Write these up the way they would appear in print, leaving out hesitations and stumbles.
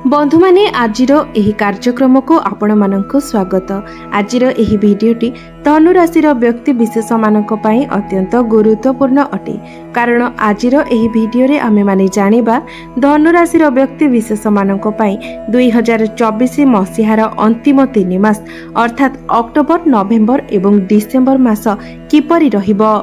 बंधु माने आजिर एही कार्यक्रम को आपण मानक स्वागत। आजिर एही भिडियोटी धनु राशि व्यक्ति विशेष मानक पई अत्यंत गुरुत्वपूर्ण अटे, कारण आजिर एही भिडियो रे आमे माने जानिबा धनु राशि व्यक्ति विशेष मानक पई 2024 मसीहार अंतिम 3 मास अर्थात अक्टोबर, नवेम्बर एवं डिसेम्बर मास किपरि रहिबो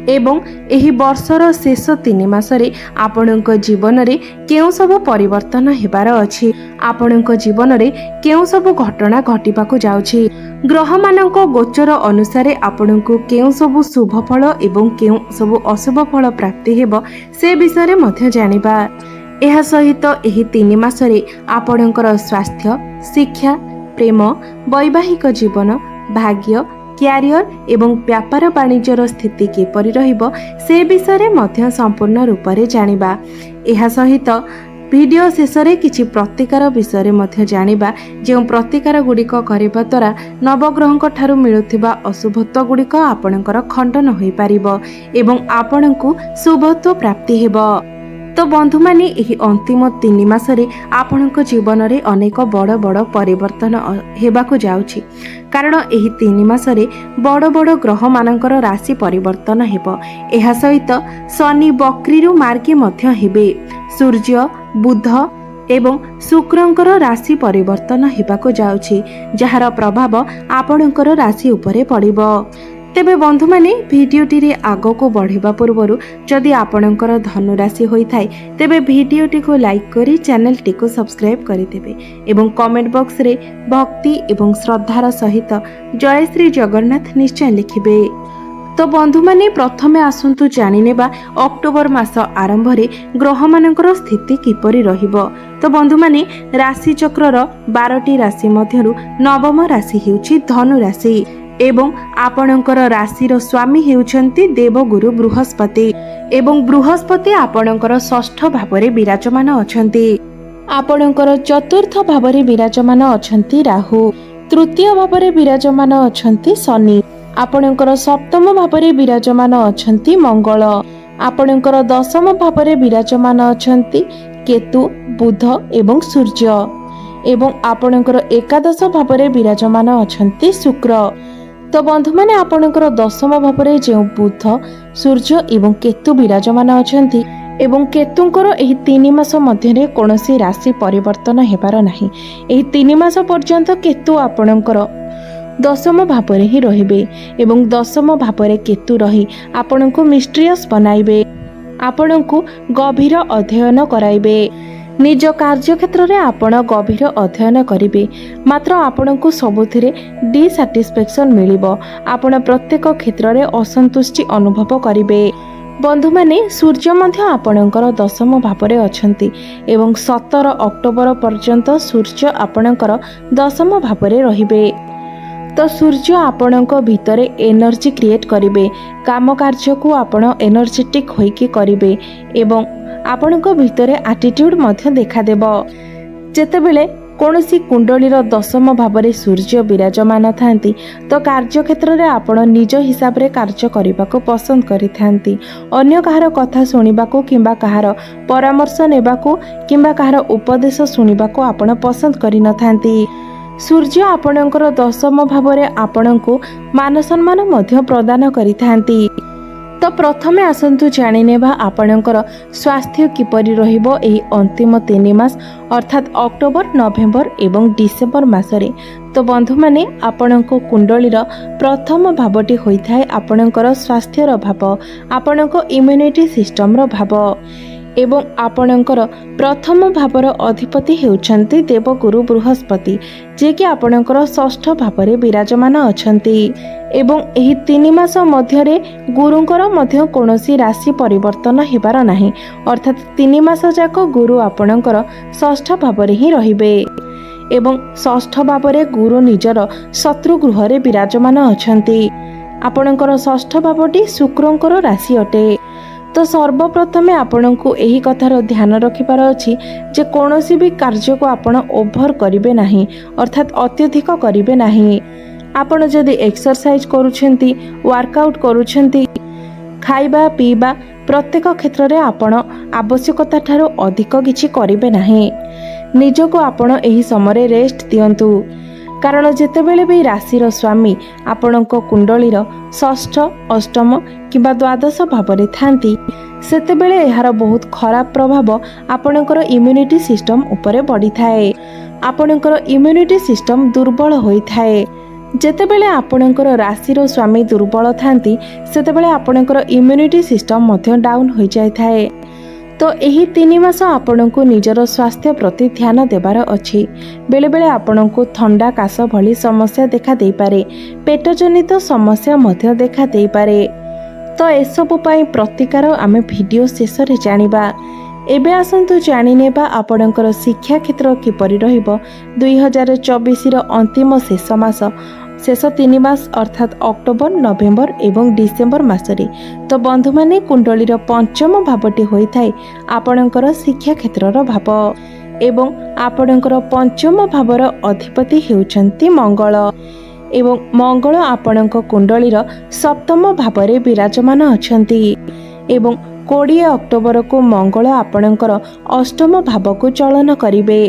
एवं एही वर्षर शेष 3 मासरे आपणक जीवन रे केउ सब परिवर्तन हेबार अछि, आपणक जीवन रे केउ सब घटना घटिबाकू जाउछि, ग्रह मानक गोचर अनुसारे आपणकू केउ सब शुभ फल एवं केउ सब अशुभ फल प्राप्ति हेबो से विषय रे मध्य जानिबा। एहा सहित एही 3 मासरे आपणकर स्वास्थ्य, शिक्षा, प्रेम, वैवाहिक जीवन, भाग्य, क्यारियर एवं व्यापार वाणिज्यर स्थिति किपरि रहिबो से विषय रे मध्य संपूर्ण रूप रे जानिबा। एहा सहित वीडियो शेष रे किछि प्रतिकार विषय रे मध्य जानिबा, जे प्रतिकार गुडिक करिबा द्वारा नवग्रहଙ୍କ ठारू मिलुथिबा अशुभत्व गुडिक आपणकर खंडन होई पारिबो एवं आपणकू शुभत्व प्राप्ति हेबो। तो बंधु माने एही अंतिम 3 मासरे आपणक जीवन रे अनेक बड़ बड़ परिवर्तन हेबाकू जाउछि, कारण एही 3 मासरे बड़ बड़ ग्रह मानकर राशि परिवर्तन हेबो। एहा सहित शनि वक्रीरु मार्गी मध्य हेबे, सूर्य, बुध एवं शुक्रंकर राशि परिवर्तन हेबाकू जाउछि, जहार प्रभाव आपणकर राशि उपरे पड़िबो। तेबे बंधु माने भिडियोटी रे आगो को बढ़िबा पूर्वरु जदि आपणकर धनु राशि होई थाए तेबे भिडियोटी को लाइक करी चैनल टी को सब्सक्राइब करि देबे एवं कमेंट बॉक्स रे भक्ति एवं श्रद्धार सहित जय श्री जगन्नाथ निश्चय लिखिबे। तो बंधु माने प्रथमे आसंतु जानि नेबा अक्टोबर मास आरंभ रे ग्रह मानकर स्थिति किपरि रहिबो। तो बंधु माने राशि चक्रर 12टी राशि मध्यरु नवम राशि हेउछि धनु राशि एवं आपणकर राशिर स्वामी हेउछन्ति देवगुरु बृहस्पति एवं बृहस्पति आपणकर षष्ठ भावरे विराजमान अछन्ति, आपणकर चतुर्थ भावरे विराजमान अछन्ति राहु, तृतीय भावरे विराजमान अछन्ति शनि, आपणकर सप्तम भावरे विराजमान अछन्ति मंगल, आपणकर दशम भावरे विराजमान अछन्ति केतु, बुध एवं सूर्य एवं आपणकर एकादश भावरे विराजमान अछन्ति शुक्र। तो बंधु माने आपणकर दशम भावरे जे बुध, सूर्य एवं केतु विराजमान अछन्ति एवं केतुंकर एही 3 मास मध्यरे कोनोसी राशि परिवर्तन हेबार नाही। एही 3 मास पर्यंत केतु आपणकर दशम भावरे ही रहिबे एवं दशम भावरे केतु रही आपणको मिस्ट्रियस बनाइबे, आपणको गभीर अध्ययन कराइबे, निज कार्य क्षेत्र रे आपण गभीर अध्ययन करिवे, मात्र आपणको सबुथिरे डिसैटिस्फैक्शन मिलिबो, आपण प्रत्येक क्षेत्र रे असंतुष्टि अनुभव करिवे। बंधु माने सूर्य मध्य आपणकर दशम भावरे अछंती एवं 17 अक्टोबर पर्यंत सूर्य आपणकर दशम भावरे रहिबे। तो सूर्य आपणको भितरे एनर्जी क्रिएट करिवे, काम कार्य को आपण एनर्जेटिक होइकी करिवे एवं आपणको भितरे एटीट्यूड मध्य देखा देबो। जेतेबेले कोनोसी कुंडलीर दशम भावरे सूर्य विराजमान थांती तो कार्य क्षेत्र रे आपण निज हिसाब रे कार्य करिबाको पसंद करिथांती, अन्य कहार कथा सुनिबाको किंबा कहार परामर्श नेबाको किंबा कहार उपदेश सुनिबाको आपण पसंद करि नथांती। सूर्य आपणकर दशम भावरे आपणको मान सम्मान मध्य प्रदान करिथांती। तो प्रथमे आसंतु जानि नेबा आपणकर स्वास्थ्य किपरि रहिबो एही अंतिम 3 मास अर्थात अक्टोबर, नवेम्बर एवं डिसेम्बर मासरे। तो बंधु माने आपणको कुंडलीर प्रथम भावटी होइथाय आपणकर स्वास्थ्यर भाव, आपणको इम्यूनिटी सिस्टमर भाव एवं आपणकर प्रथम भावर अधिपति हेउछन्ति देवगुरु बृहस्पति, जे कि आपणकर षष्ठ भावरे विराजमान अछन्ति एवं एही 3 मास मध्यरे गुरुंकर मध्य कोनोसी राशि परिवर्तन हेबार नाही, अर्थात 3 मास जाक गुरु आपणकर षष्ठ भावरे ही रहिबे एवं षष्ठ भावरे गुरु निजर शत्रु गृहरे विराजमान अछन्ति। आपणकर षष्ठ भावटी शुक्रंकर राशि अटे। तो सर्वप्रथमे आपणको एही कथार ध्यान रखिबार अछि जे कोनोसी भी कार्य को आपण ओभर करिवे नाही, अर्थात अत्यधिक करिवे नाही। आपण जदि एक्सरसाइज करूछंती, वर्कआउट करूछंती, खाइबा पीबा प्रत्येक क्षेत्र रे आपण आवश्यकता ठारो अधिक किछि करिवे नाही। ନିଜକୁ ଆପଣ ଏହି ସମୟରେ ରେଷ୍ଟ ଦିଅନ୍ତୁ। କାରଣ ଯେତେବେଳେ ବି ରାଶିର ସ୍ୱାମୀ ଆପଣଙ୍କ କୁଣ୍ଡଳୀର ଷଷ୍ଠ, ଅଷ୍ଟମ କିମ୍ବା ଦ୍ୱାଦଶ ଭାବରେ ଥାନ୍ତି, ସେତେବେଳେ ଏହାର ବହୁତ ଖରାପ ପ୍ରଭାବ ଆପଣଙ୍କର ଇମ୍ୟୁନିଟି ସିଷ୍ଟମ ଉପରେ ପଡ଼ିଥାଏ। ଆପଣଙ୍କର ଇମ୍ୟୁନିଟି ସିଷ୍ଟମ ଦୁର୍ବଳ ହୋଇଥାଏ। ଯେତେବେଳେ ଆପଣଙ୍କର ରାଶିର ସ୍ୱାମୀ ଦୁର୍ବଳ ଥାନ୍ତି, ସେତେବେଳେ ଆପଣଙ୍କର ଇମ୍ୟୁନିଟି ସିଷ୍ଟମ ମଧ୍ୟ ଡାଉନ୍ ହୋଇଯାଇଥାଏ। ତ ଏହି 3 ମାସ ଆପଣଙ୍କୁ ନିଜର ସ୍ୱାସ୍ଥ୍ୟ ପ୍ରତି ଧ୍ୟାନ ଦେବାର ଅଛି। ବେଳେବେଳେ ଆପଣଙ୍କୁ ଥଣ୍ଡା, କାଶ ଭଳି ସମସ୍ୟା ଦେଖା ଦେଇପାରେ। ପେଟ ଜନିତ ସମସ୍ୟା ମଧ୍ୟ ଦେଖା ଦେଇପାରେ। ତ ଏସବୁ ପାଇଁ ପ୍ରତିକାର ଆମେ ଭିଡ଼ିଓ ଶେଷରେ ଜାଣିବା। ଏବେ ଆସନ୍ତୁ ଜାଣିନେବା ଆପଣଙ୍କର ଶିକ୍ଷା କ୍ଷେତ୍ର କିପରି ରହିବ 2024ର ଅନ୍ତିମ ଶେଷ ମାସ, ଶେଷ 3 ମାସ ଅର୍ଥାତ୍ ଅକ୍ଟୋବର, ନଭେମ୍ବର ଏବଂ ଡିସେମ୍ବର ମାସରେ। ତ ବନ୍ଧୁମାନେ, କୁଣ୍ଡଳୀର ପଞ୍ଚମ ଭାବଟି ହୋଇଥାଏ ଆପଣଙ୍କର ଶିକ୍ଷା କ୍ଷେତ୍ରର ଭାବ ଏବଂ ଆପଣଙ୍କର ପଞ୍ଚମ ଭାବର ଅଧିପତି ହେଉଛନ୍ତି ମଙ୍ଗଳ ଏବଂ ମଙ୍ଗଳ ଆପଣଙ୍କ କୁଣ୍ଡଳୀର ସପ୍ତମ ଭାବରେ ବିରାଜମାନ ଅଛନ୍ତି ଏବଂ 20 ଅକ୍ଟୋବରକୁ ମଙ୍ଗଳ ଆପଣଙ୍କର ଅଷ୍ଟମ ଭାବକୁ ଚଳନ କରିବେ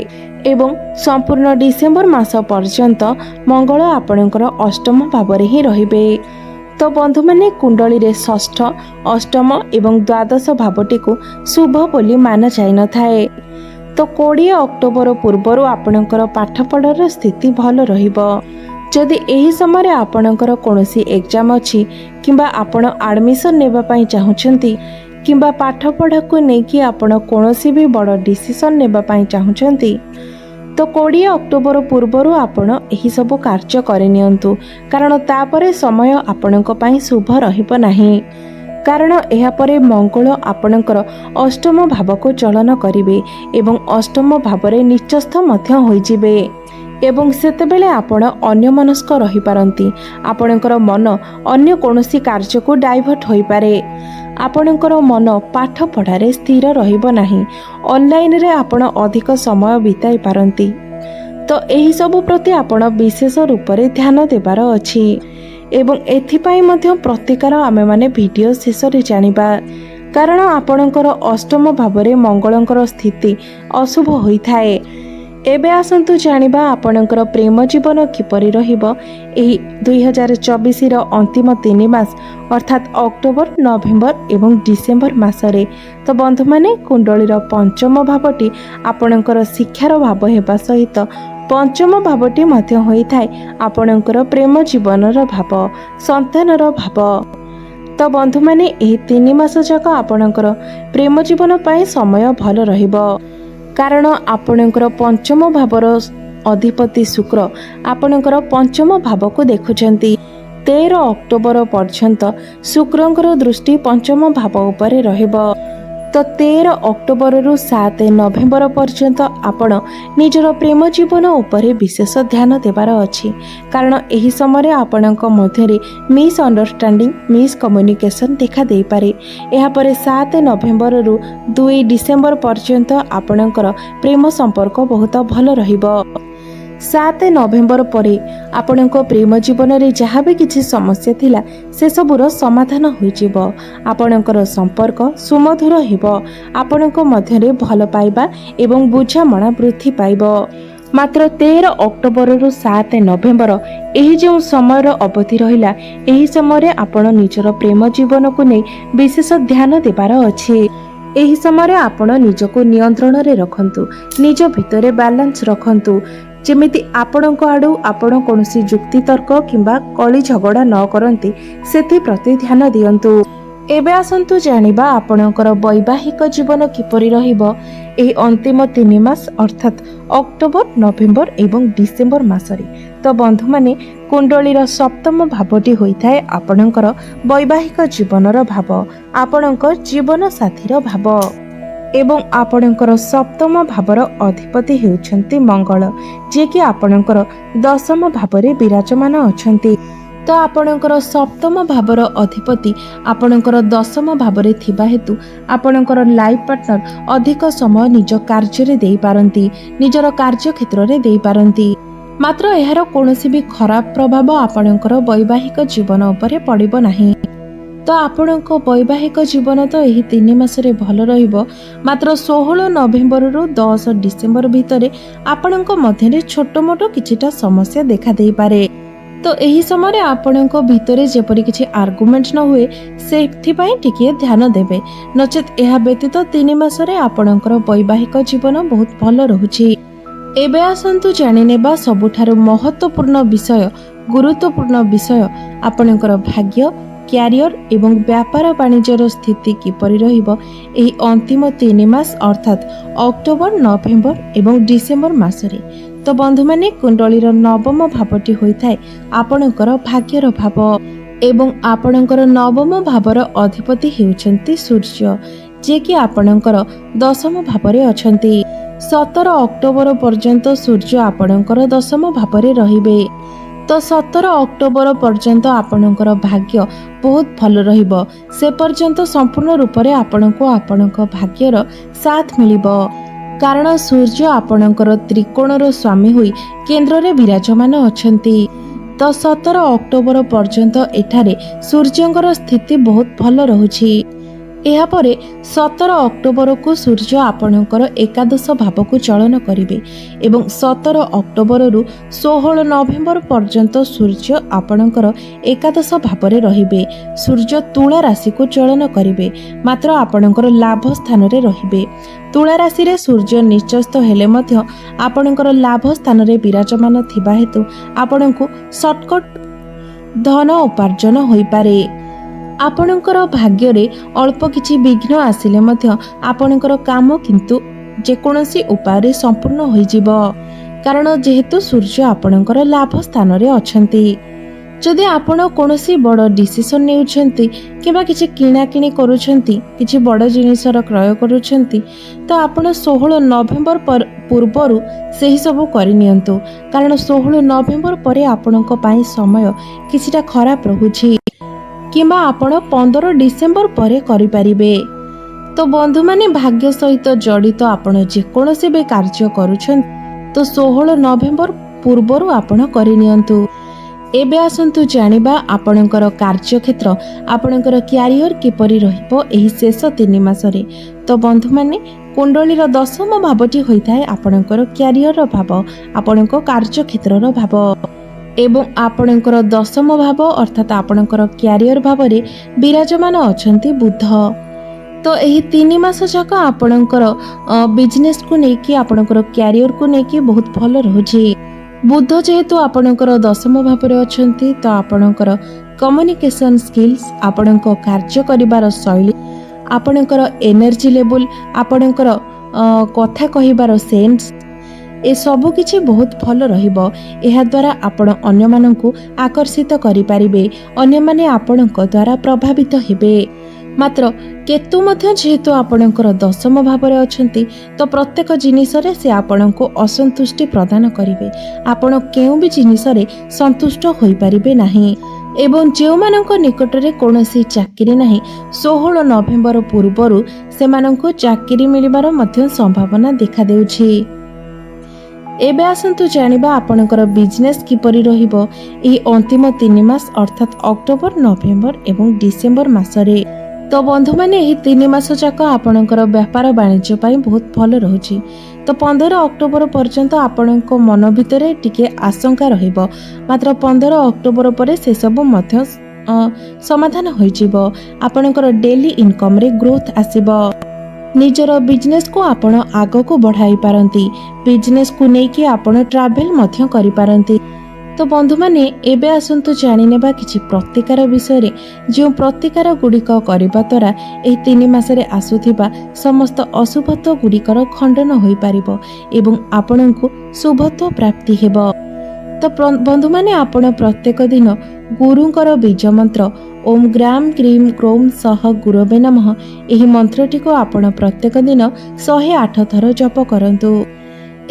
ଏବଂ ସମ୍ପୂର୍ଣ୍ଣ ଡିସେମ୍ବର ମାସ ପର୍ଯ୍ୟନ୍ତ ମଙ୍ଗଳ ଆପଣଙ୍କର ଅଷ୍ଟମ ଭାବରେ ହିଁ ରହିବେ। ତ ବନ୍ଧୁମାନେ, କୁଣ୍ଡଳୀରେ ଷଷ୍ଠ, ଅଷ୍ଟମ ଏବଂ ଦ୍ୱାଦଶ ଭାବଟିକୁ ଶୁଭ ବୋଲି ମାନା ଯାଇନଥାଏ। ତ 20 ଅକ୍ଟୋବର ପୂର୍ବରୁ ଆପଣଙ୍କର ପାଠପଢ଼ାର ସ୍ଥିତି ଭଲ ରହିବ। ଯଦି ଏହି ସମୟରେ ଆପଣଙ୍କର କୌଣସି ଏକ୍ଜାମ ଅଛି କିମ୍ବା ଆପଣ ଆଡ଼ମିସନ୍ ନେବା ପାଇଁ ଚାହୁଁଛନ୍ତି କିମ୍ବା ପାଠପଢ଼ାକୁ ନେଇକି ଆପଣ କୌଣସି ବି ବଡ଼ ଡିସିସନ୍ ନେବା ପାଇଁ ଚାହୁଁଛନ୍ତି, ତ 20 ଅକ୍ଟୋବର ପୂର୍ବରୁ ଆପଣ ଏହିସବୁ କାର୍ଯ୍ୟ କରିନିଅନ୍ତୁ। କାରଣ ତାପରେ ସମୟ ଆପଣଙ୍କ ପାଇଁ ଶୁଭ ରହିବ ନାହିଁ। କାରଣ ଏହାପରେ ମଙ୍ଗଳ ଆପଣଙ୍କର ଅଷ୍ଟମ ଭାବକୁ ଚଳନ କରିବେ ଏବଂ ଅଷ୍ଟମ ଭାବରେ ନିଚସ୍ଥ ମଧ୍ୟ ହୋଇଯିବେ ଏବଂ ସେତେବେଳେ ଆପଣ ଅନ୍ୟମନସ୍କ ରହିପାରନ୍ତି। ଆପଣଙ୍କର ମନ ଅନ୍ୟ କୌଣସି କାର୍ଯ୍ୟକୁ ଡାଇଭର୍ଟ ହୋଇପାରେ। ଆପଣଙ୍କର ମନ ପାଠ ପଢ଼ାରେ ସ୍ଥିର ରହିବ ନାହିଁ। ଅନଲାଇନରେ ଆପଣ ଅଧିକ ସମୟ ବିତାଇ ପାରନ୍ତି। ତ ଏହିସବୁ ପ୍ରତି ଆପଣ ବିଶେଷ ରୂପରେ ଧ୍ୟାନ ଦେବାର ଅଛି ଏବଂ ଏଥିପାଇଁ ମଧ୍ୟ ପ୍ରତିକାର ଆମେମାନେ ଭିଡ଼ିଓ ଶେଷରେ ଜାଣିବା। କାରଣ ଆପଣଙ୍କର ଅଷ୍ଟମ ଭାବରେ ମଙ୍ଗଳଙ୍କର ସ୍ଥିତି ଅଶୁଭ ହୋଇଥାଏ। ଏବେ ଆସନ୍ତୁ ଜାଣିବା ଆପଣଙ୍କର ପ୍ରେମ ଜୀବନ କିପରି ରହିବ ଏହି 2024ର ଅନ୍ତିମ 3 ମାସ ଅର୍ଥାତ୍ ଅକ୍ଟୋବର, ନଭେମ୍ବର ଏବଂ ଡିସେମ୍ବର ମାସରେ। ତ ବନ୍ଧୁମାନେ, କୁଣ୍ଡଳୀର ପଞ୍ଚମ ଭାବଟି ଆପଣଙ୍କର ଶିକ୍ଷାର ଭାବ ହେବା ସହିତ ପଞ୍ଚମ ଭାବଟି ମଧ୍ୟ ହୋଇଥାଏ ଆପଣଙ୍କର ପ୍ରେମ ଜୀବନର ଭାବ, ସନ୍ତାନର ଭାବ। ତ ବନ୍ଧୁମାନେ, ଏହି 3 ମାସ ଯାକ ଆପଣଙ୍କର ପ୍ରେମ ଜୀବନ ପାଇଁ ସମୟ ଭଲ ରହିବ। କାରଣ ଆପଣଙ୍କର ପଞ୍ଚମ ଭାବର ଅଧିପତି ଶୁକ୍ର ଆପଣଙ୍କର ପଞ୍ଚମ ଭାବକୁ ଦେଖୁଛନ୍ତି। 13 ଅକ୍ଟୋବର ପର୍ଯ୍ୟନ୍ତ ଶୁକ୍ରଙ୍କର ଦୃଷ୍ଟି ପଞ୍ଚମ ଭାବ ଉପରେ ରହିବ। ତ 13 ଅକ୍ଟୋବରରୁ 7 ନଭେମ୍ବର ପର୍ଯ୍ୟନ୍ତ ଆପଣ ନିଜର ପ୍ରେମ ଜୀବନ ଉପରେ ବିଶେଷ ଧ୍ୟାନ ଦେବାର ଅଛି। କାରଣ ଏହି ସମୟରେ ଆପଣଙ୍କ ମଧ୍ୟରେ ମିସ୍ ଅଣ୍ଡରଷ୍ଟାଣ୍ଡିଂ, ମିସ୍ କମ୍ୟୁନିକେସନ୍ ଦେଖା ଦେଇପାରେ। ଏହାପରେ 7 ନଭେମ୍ବରରୁ 2 ଡିସେମ୍ବର ପର୍ଯ୍ୟନ୍ତ ଆପଣଙ୍କର ପ୍ରେମ ସମ୍ପର୍କ ବହୁତ ଭଲ ରହିବ। 7 ନଭେମ୍ବର ପରେ ଆପଣଙ୍କ ପ୍ରେମ ଜୀବନରେ ଯାହା ବି କିଛି ସମସ୍ୟା ଥିଲା ସେସବୁର ସମାଧାନ ହୋଇଯିବ। ଆପଣଙ୍କର ସମ୍ପର୍କ ସୁମଧୁର ହେବ। ଆପଣଙ୍କ ମଧ୍ୟରେ ଭଲ ପାଇବା ଏବଂ ବୁଝାମଣା ବୃଦ୍ଧି ପାଇବ। ମାତ୍ର 13 ଅକ୍ଟୋବରରୁ 7 ନଭେମ୍ବର ଏହି ଯେଉଁ ସମୟର ଅବଧି ରହିଲା, ଏହି ସମୟରେ ଆପଣ ନିଜର ପ୍ରେମ ଜୀବନକୁ ନେଇ ବିଶେଷ ଧ୍ୟାନ ଦେବାର ଅଛି। ଏହି ସମୟରେ ଆପଣ ନିଜକୁ ନିୟନ୍ତ୍ରଣରେ ରଖନ୍ତୁ, ନିଜ ଭିତରେ ବାଲାନ୍ସ ରଖନ୍ତୁ, ଯେମିତି ଆପଣଙ୍କ ଆଡ଼ୁ ଆପଣ କୌଣସି ଯୁକ୍ତିତର୍କ କିମ୍ବା କଳି ଝଗଡ଼ା ନ କରନ୍ତି, ସେଥିପ୍ରତି ଧ୍ୟାନ ଦିଅନ୍ତୁ। ଏବେ ଆସନ୍ତୁ ଜାଣିବା ଆପଣଙ୍କର ବୈବାହିକ ଜୀବନ କିପରି ରହିବ ଏହି ଅନ୍ତିମ 3 ମାସ ଅର୍ଥାତ୍ ଅକ୍ଟୋବର, ନଭେମ୍ବର ଏବଂ ଡିସେମ୍ବର ମାସରେ। ତ ବନ୍ଧୁମାନେ, କୁଣ୍ଡଳୀର ସପ୍ତମ ଭାବଟି ହୋଇଥାଏ ଆପଣଙ୍କର ବୈବାହିକ ଜୀବନର ଭାବ, ଆପଣଙ୍କ ଜୀବନ ସାଥୀର ଭାବ ଏବଂ ଆପଣଙ୍କର ସପ୍ତମ ଭାବର ଅଧିପତି ହେଉଛନ୍ତି ମଙ୍ଗଳ, ଯିଏକି ଆପଣଙ୍କର ଦଶମ ଭାବରେ ବିରାଜମାନ ଅଛନ୍ତି। ତ ଆପଣଙ୍କର ସପ୍ତମ ଭାବର ଅଧିପତି ଆପଣଙ୍କର ଦଶମ ଭାବରେ ଥିବା ହେତୁ ଆପଣଙ୍କର ଲାଇଫ୍ ପାର୍ଟନର ଅଧିକ ସମୟ ନିଜ କାର୍ଯ୍ୟରେ ଦେଇପାରନ୍ତି, ନିଜର କାର୍ଯ୍ୟକ୍ଷେତ୍ରରେ ଦେଇପାରନ୍ତି। ମାତ୍ର ଏହାର କୌଣସି ବି ଖରାପ ପ୍ରଭାବ ଆପଣଙ୍କର ବୈବାହିକ ଜୀବନ ଉପରେ ପଡ଼ିବ ନାହିଁ। तो आपणक वैवाहिक जीवन तो यही 3 मासरे भल रहिबो। मात्र 16 नवेम्बर रु 10 डिसेम्बर भितर आपणक मध्य छोट मोट किछिटा समस्या देखा देई पारे। तो यही समय आपणक भितरे जेपरि किछि आर्गुमेंट न हुए सेथिपाई टिके ध्यान देबे। नचेत यह व्यतीत 3 मासरे आपणकर वैवाहिक जीवन बहुत भल रहुछि। एबे आसंतु जानि नेबा सबुठारु महत्वपूर्ण विषय, गुरुत्वपूर्ण विषय आपणकर भाग्य, क्यारियर एवं व्यापार वाणिज्यर स्थिति किपरि रहिबो एही अंतिम 3 मास अर्थात अक्टोबर, नवेम्बर एवं डिसेम्बर मासरे। तो बंधु माने कुंडलीर नवम भावटी होइथाय आपणकर भाग्यर भाव एवं आपणकर नवम भावर अधिपति हेउछन्ति सूर्य, जे कि आपणकर दशम भावरे अछन्ति। 17 अक्टोबर पर्यंत सूर्य आपणकर दशम भावरे रहिबे। तो 17 अक्टोबर पर्यंत आपणकर भाग्य बहुत भल रहिबो। से पर्यंत संपूर्ण रूप से आपणको आपणक भाग्यर साथ मिलिबो, कारण सूर्य आपणकर त्रिकोणर स्वामी होई केंद्र रे विराजमान अछंती। तो 17 अक्टोबर पर्यंत एठारे सूर्यंकर स्थिति बहुत भल रहुछि। एहा परे 17 अक्टोबर को सूर्य आपणकर एकादश भाव को चलन करिवे एवं 17 अक्टोबर रु 16 नवेम्बर पर्यंत सूर्य आपणकर एकादश भाव रे रहिबे। सूर्य तुला राशि को चलन करिवे, मात्र आपणकर लाभ स्थान रे रहिबे। तुला राशि रे सूर्य निश्चस्त हेले मध्य आपणकर लाभ स्थान रे विराजमान थिबा हेतु आपणको शॉर्टकट धन उपार्जन होई पारे। आपणकर भाग्य रे अल्प किछि विघ्न आसिले मध्य आपणकर काम किंतु जेकोनसी उपाय रे संपूर्ण होई जिवो, कारण जेहेतु सूर्य आपणकर लाभ स्थान रे अछंती। जदि आपण कोनोसी बड़ डिसिजन नेउछंती किबा किछि किणा किणी करूछंती, किछि बड़ जिनिसर क्रय करूछंती, तो आपण 16 नवेम्बर पूर्वरु सेही सब करि नियंतु, कारण 16 नवेम्बर परे आपणक पई समय किछिटा खराब रहुछि, किंबा आपण 15 डिसेम्बर परे करि परिबे। तो बंधु माने भाग्य सहित जड़ित आपण जेकोनसी भी कार्य करूछन तो 16 नवेम्बर पूर्वरु आपण करि नियंतु। एबे आसंतु जानिबा आपणकर कार्यक्षेत्र, आपणकर क्यारियर किपरि रहिबो एही शेष 3 मासरे। तो बंधु माने कुंडलीर दशम भावटी होइथाय आपणकर क्यारियर भाव, आपणको कार्यक्षेत्रर भाव एवं आपणकर दशम भाव अर्थात आपणकर क्यारियर भाव रे विराजमान अछंती बुध। तो यही 3 मास जाक आपणकर बिजनेस को नेकी, आपणकर क्यारियर को नेकी बहुत भल रहुछि। बुध जेहेतु आपणकर दशम भाव रे अछंती, तो आपणकर कम्युनिकेशन स्किल्स, आपणक कार्य करिवार शैली, आपणकर एनर्जी लेवल, आपणकर कथा कहिबार सेंस, ए सबु किछि बहुत भल रहिबो। एहा द्वारा आपण अन्य माननकु आकर्षित करि पारिबे, अन्य माने आपणक द्वारा प्रभावित हेबे। मात्र केतु मध्य जेहेतु आपणकर दशम भाव रे अछंती, तो प्रत्येक जिनिस रे से आपणको असंतुष्टि प्रदान करिवे। आपण केउ भी जिनिस रे संतुष्ट होई पारिबे नाही एवं जेउ मानक निकट रे कोनोसी चाकरी नाही, 16 नवेम्बर पूर्वरु सेमाननको चाकरी मिलिबार मध्य संभावना देखा देउछि। एबे आसंतु जानिबा आपणकर बिजनेस किपरि रहिबो एही अंतिम 3 मास अर्थात अक्टोबर, नवेम्बर एवं डिसेम्बर मासरे। तो बंधु माने एही 3 मास जाक आपणकर व्यापार वाणिज्य पई बहुत भल रहुछि। तो 15 अक्टोबर पर्यंत आपणक मन भितरे टिके आशंका रहिबो, मात्र 15 अक्टोबर परे से सब मध्य समाधान होई जिवो। आपणकर डेली इनकम रे ग्रोथ आसीबो। निजर बिजनेस को आपण आग को बढ़ाई पारंती, बिजनेस को नेकी आपण ट्रैवल मध्य करि पारंती। तो बंधु माने एबे आसंतु जानि नेबा किछि प्रतिकार विषय रे, जो प्रतिकार गुड़िक करबा द्वारा एही 3 मासरे आसुथिबा समस्त अशुभत्व गुड़िकर खंडन होई पारिबो एवं आपणको शुभत्व प्राप्ति हेबो। तो बंधु माने आपण प्रत्येक दिन गुरुंकर बीज मंत्र ओम ग्राम क्रीम क्रोम सह गुरवे नमः एही मंत्रटी को आपण प्रत्येक दिन 108 थर जप करंतु।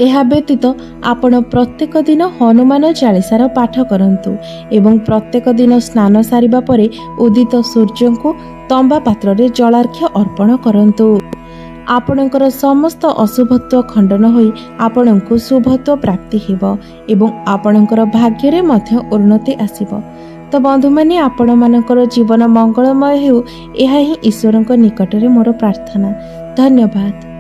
एहा व्यतीत आपण प्रत्येक दिन हनुमान चालीसार पाठ करंतु एवं प्रत्येक दिन स्नान सारिबा परे उदित सूर्य को तंबा पात्र रे जलार्घ्य अर्पण करंतु। आपणकर समस्त अशुभत्व खंडन होई आपणको शुभत्व प्राप्ति हेबो एवं आपणकर भाग्य रे मध्य उन्नति आसीबो। ତ ବନ୍ଧୁମାନେ ଆପଣମାନଙ୍କର ଜୀବନ ମଙ୍ଗଳମୟ ହେଉ, ଏହା ହିଁ ଈଶ୍ୱରଙ୍କ ନିକଟରେ ମୋର ପ୍ରାର୍ଥନା। ଧନ୍ୟବାଦ।